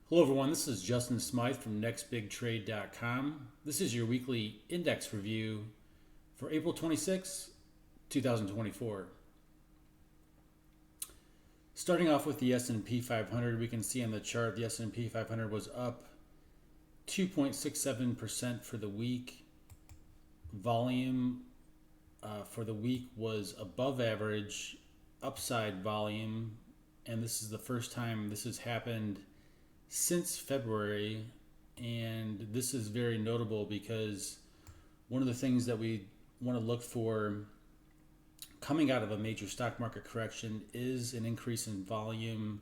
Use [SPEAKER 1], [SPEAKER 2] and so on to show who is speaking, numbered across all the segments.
[SPEAKER 1] Hello, everyone. This is Justin Smythe from nextbigtrade.com. This is your weekly index review for April 26, 2024. Starting off with the S&P 500, we can see on the chart the S&P 500 was up 2.67% for the week. Volume for the week was above average upside volume, and this is the first time this has happened since February, and this is very notable because one of the things that we want to look for coming out of a major stock market correction is an increase in volume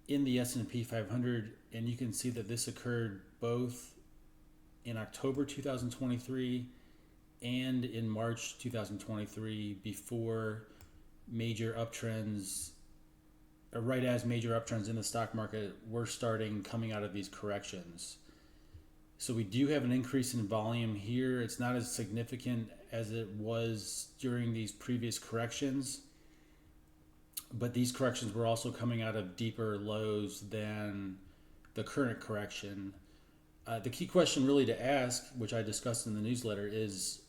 [SPEAKER 1] in the S&P 500, and you can see that this occurred both in October 2023 and in March 2023 before major uptrends right as major uptrends in the stock market were starting coming out of these corrections. So we do have an increase in volume here. It's not as significant as it was during these previous corrections, but these corrections were also coming out of deeper lows than the current correction. The key question really to ask, which I discussed in the newsletter, is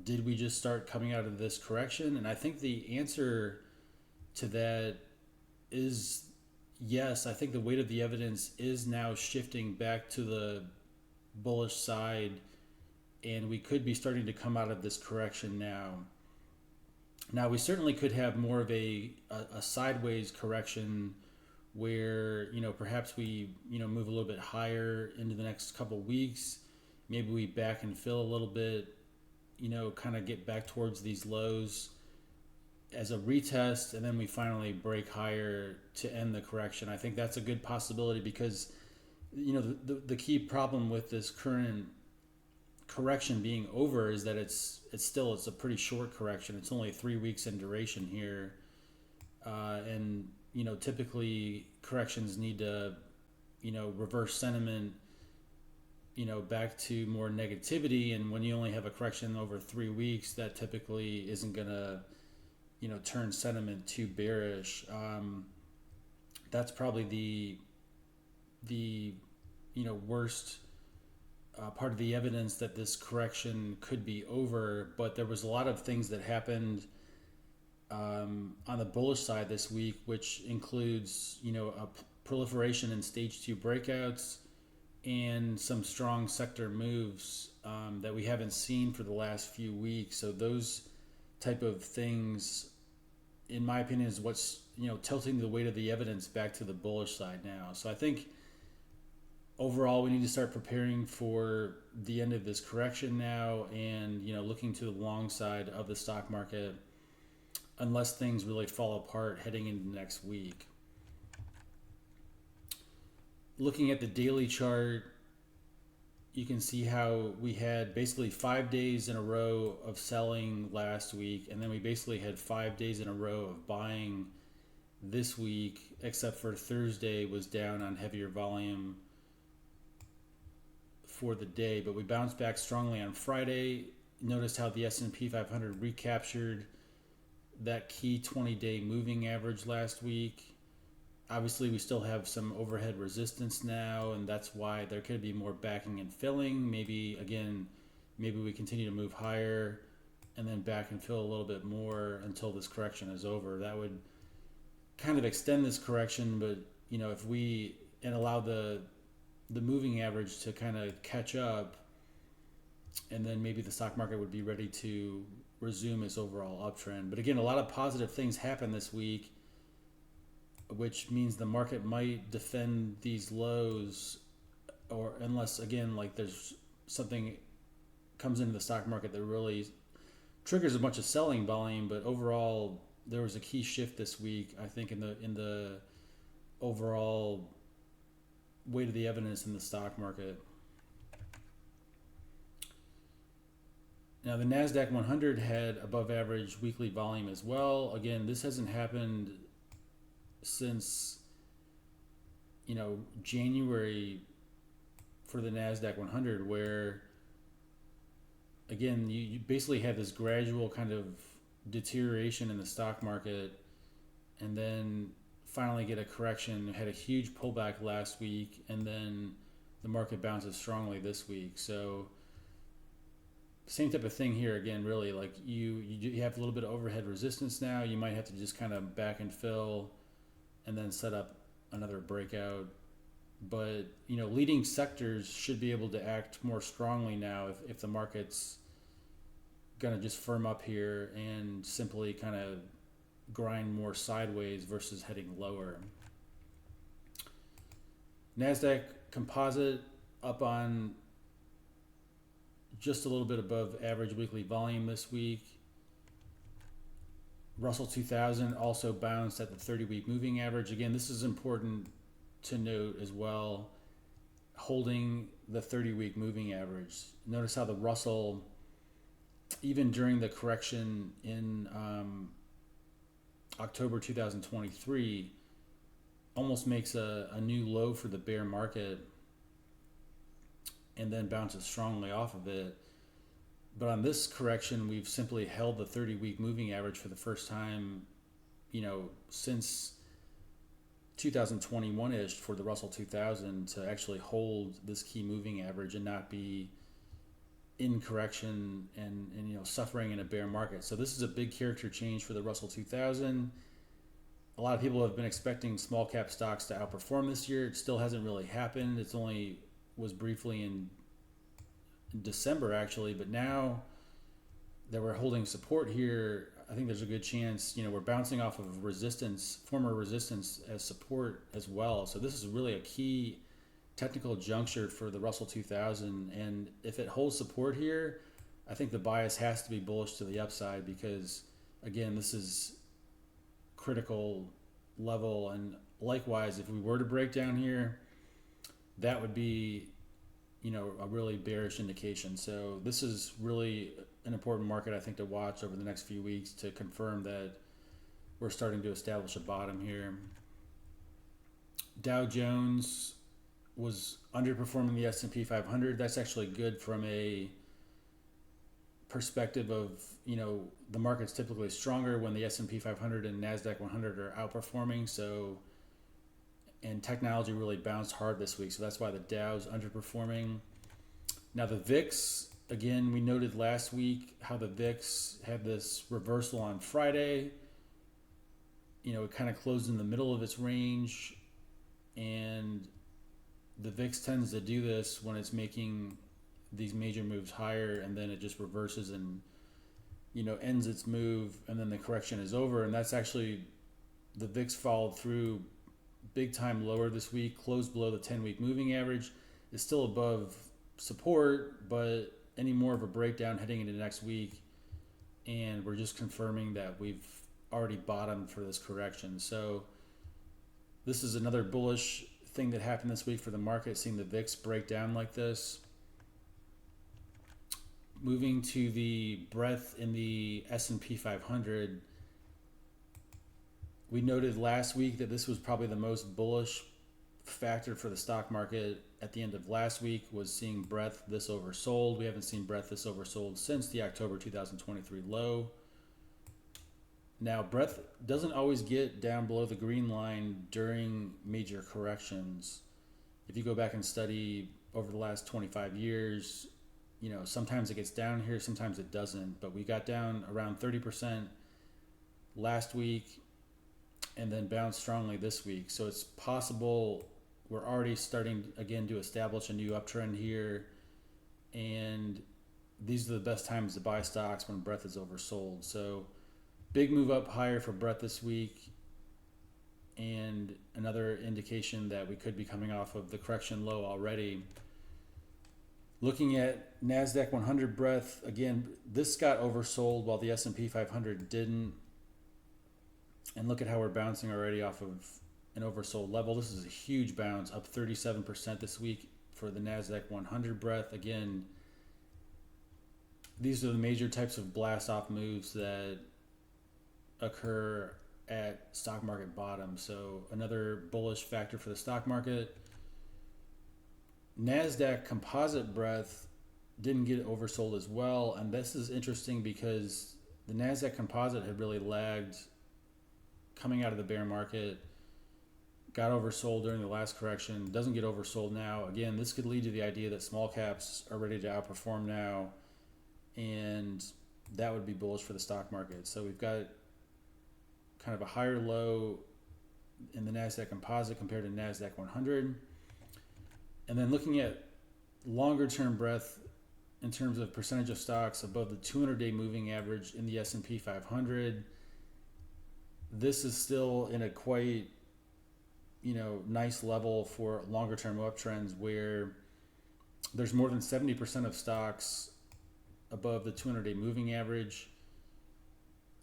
[SPEAKER 1] did we just start coming out of this correction? And I think the answer to that is yes. I think the weight of the evidence is now shifting back to the bullish side, and we could be starting to come out of this correction now. Now, we certainly could have more of a sideways correction where, perhaps we, move a little bit higher into the next couple weeks. Maybe we back and fill a little bit, kind of get back towards these lows as a retest, and then we finally break higher to end the correction. I think that's a good possibility because, the key problem with this current correction being over is that it's a pretty short correction. It's only 3 weeks in duration here, and typically corrections need to reverse sentiment back to more negativity, and when you only have a correction over 3 weeks, that typically isn't gonna turn sentiment too bearish. That's probably the worst part of the evidence that this correction could be over. But there was a lot of things that happened on the bullish side this week, which includes a proliferation in stage 2 breakouts and some strong sector moves that we haven't seen for the last few weeks. So those type of things, in my opinion, is what's tilting the weight of the evidence back to the bullish side now. So I think overall we need to start preparing for the end of this correction now, and looking to the long side of the stock market unless things really fall apart heading into next week. Looking at the daily chart, you can see how we had basically 5 days in a row of selling last week, and then we basically had 5 days in a row of buying this week, except for Thursday was down on heavier volume for the day, but we bounced back strongly on Friday. Notice how the S&P 500 recaptured that key 20-day moving average last week. Obviously, we still have some overhead resistance now, and that's why there could be more backing and filling. Maybe we continue to move higher and then back and fill a little bit more until this correction is over. That would kind of extend this correction, but if we allow the moving average to kind of catch up, and then maybe the stock market would be ready to resume its overall uptrend. But again, a lot of positive things happen this week, which means the market might defend these lows, or unless, again, like there's something comes into the stock market that really triggers a bunch of selling volume. But overall, there was a key shift this week, I think, in the overall weight of the evidence in the stock market. Now, the NASDAQ 100 had above average weekly volume as well. Again, this hasn't happened since January for the NASDAQ 100, where again you basically have this gradual kind of deterioration in the stock market, and then finally get a correction. Had a huge pullback last week, and then the market bounces strongly this week. So same type of thing here again. Really, like you have a little bit of overhead resistance now. You might have to just kind of back and fill, and then set up another breakout. But leading sectors should be able to act more strongly now if the market's going to just firm up here and simply kind of grind more sideways versus heading lower. NASDAQ composite up on just a little bit above average weekly volume this week. Russell 2000 also bounced at the 30-week moving average. Again, this is important to note as well, holding the 30-week moving average. Notice how the Russell, even during the correction in October 2023, almost makes a new low for the bear market and then bounces strongly off of it. But on this correction, we've simply held the 30-week moving average for the first time, since 2021-ish for the Russell 2000 to actually hold this key moving average and not be in correction and suffering in a bear market. So this is a big character change for the Russell 2000. A lot of people have been expecting small cap stocks to outperform this year. It still hasn't really happened. It's only was briefly in December actually, but now that we're holding support here, I think there's a good chance, we're bouncing off of former resistance as support as well. So this is really a key technical juncture for the Russell 2000. And if it holds support here, I think the bias has to be bullish to the upside because, again, this is critical level. And likewise, if we were to break down here, that would be, a really bearish indication. So this is really an important market, I think, to watch over the next few weeks to confirm that we're starting to establish a bottom here. Dow Jones was underperforming the S&P 500. That's actually good from a perspective of, the market's typically stronger when the S&P 500 and NASDAQ 100 are outperforming. So, and technology really bounced hard this week. So that's why the Dow's underperforming. Now the VIX, again, we noted last week how the VIX had this reversal on Friday. It kind of closed in the middle of its range, and the VIX tends to do this when it's making these major moves higher, and then it just reverses and ends its move, and then the correction is over. And that's actually, the VIX followed through big time lower this week, closed below the 10-week moving average. Is still above support, but any more of a breakdown heading into next week, and we're just confirming that we've already bottomed for this correction. So this is another bullish thing that happened this week for the market, seeing the VIX break down like this. Moving to the breadth in the S&P 500, we noted last week that this was probably the most bullish factor for the stock market at the end of last week, was seeing breadth this oversold. We haven't seen breadth this oversold since the October 2023 low. Now, breadth doesn't always get down below the green line during major corrections. If you go back and study over the last 25 years, sometimes it gets down here, sometimes it doesn't. But we got down around 30% last week and then bounced strongly this week. So it's possible we're already starting again to establish a new uptrend here. And these are the best times to buy stocks when breadth is oversold. So big move up higher for breadth this week, and another indication that we could be coming off of the correction low already. Looking at NASDAQ 100 breadth, again, this got oversold while the S&P 500 didn't. And look at how we're bouncing already off of an oversold level. This is a huge bounce, up 37% this week for the NASDAQ 100 breadth. Again, these are the major types of blast off moves that occur at stock market bottom. So another bullish factor for the stock market. NASDAQ composite breadth didn't get oversold as well. And this is interesting because the NASDAQ composite had really lagged coming out of the bear market. got oversold during the last correction, doesn't get oversold now. Again, this could lead to the idea that small caps are ready to outperform now, and that would be bullish for the stock market. So we've got kind of a higher low in the NASDAQ composite compared to NASDAQ 100. And then looking at longer term breadth in terms of percentage of stocks above the 200-day moving average in the S&P 500, this is still in a quite nice level for longer term uptrends where there's more than 70% of stocks above the 200-day moving average.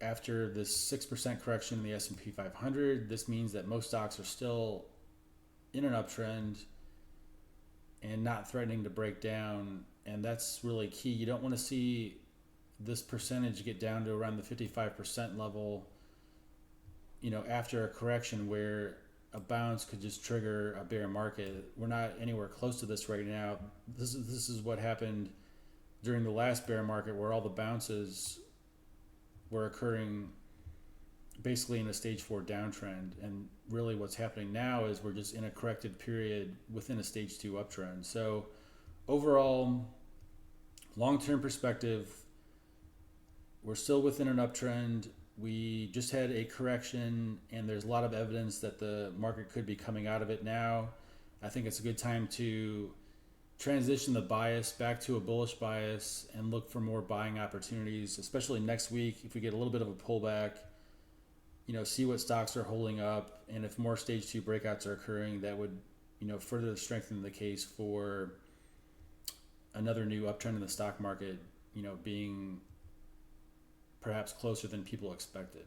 [SPEAKER 1] After this 6% correction in the S&P 500, this means that most stocks are still in an uptrend and not threatening to break down, and that's really key. You don't want to see this percentage get down to around the 55% level, after a correction where a bounce could just trigger a bear market. We're not anywhere close to this right now. This is what happened during the last bear market, where all the bounces were occurring basically in a stage 4 downtrend, and really what's happening now is we're just in a corrected period within a stage 2 uptrend. So overall, long-term perspective, we're still within an uptrend. We just had a correction, and there's a lot of evidence that the market could be coming out of it now. I think it's a good time to transition the bias back to a bullish bias and look for more buying opportunities, especially next week. If we get a little bit of a pullback, see what stocks are holding up, and if more stage 2 breakouts are occurring, that would further strengthen the case for another new uptrend in the stock market being perhaps closer than people expected.